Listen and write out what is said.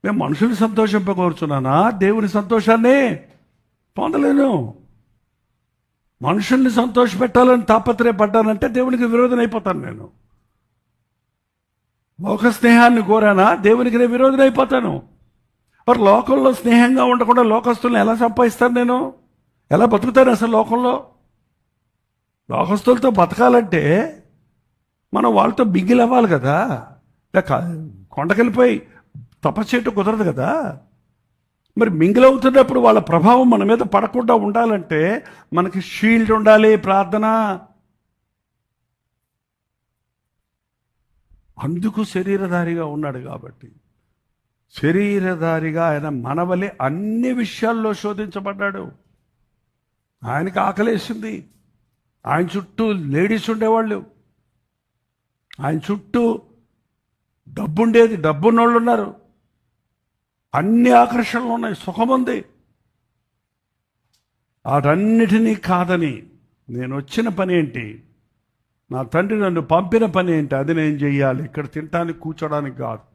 నేను మనుషుల్ని సంతోషింపకూర్చున్నానా? దేవుని సంతోషాన్ని పొందలేను. మనుషుల్ని సంతోషపెట్టాలని తాపత్రయపడ్డానంటే దేవునికి విరోధం అయిపోతాను నేను. లోక స్నేహాన్ని కోరానా? దేవునికి నేను విరోధం అయిపోతాను. మరి లోకంలో స్నేహంగా ఉండకుండా లోకస్తుల్ని ఎలా సంపాదిస్తాను నేను? ఎలా బతుకుతాను అసలు లోకంలో? లోకస్తులతో బతకాలంటే మనం వాళ్ళతో బిగిల్ అవ్వాలి కదా. కొండకెళ్ళిపోయి తపస్సు చేయటం కుదరదు కదా. మరి మింగిల్ అవుతున్నప్పుడు వాళ్ళ ప్రభావం మన మీద పడకుండా ఉండాలంటే మనకి షీల్డ్ ఉండాలి, ప్రార్థన. అందుకు శరీరధారిగా ఉన్నాడు కాబట్టి, శరీరధారిగా ఆయన మనవలే అన్ని విషయాల్లో శోధించబడ్డాడు. ఆయనకి ఆకలేసింది. ఆయన చుట్టూ లేడీస్ ఉండేవాళ్ళు, ఆయన చుట్టూ డబ్బుండేది, డబ్బున్నోళ్ళు ఉన్నారు, అన్ని ఆకర్షణలు ఉన్నాయి, సుఖం ఉంది. వాటన్నిటినీ కాదని నేను వచ్చిన పని ఏంటి, నా తండ్రి నన్ను పంపిన పని ఏంటి, అది నేను చెయ్యాలి. ఇక్కడ తినటానికి కూర్చోడానికి కాదు.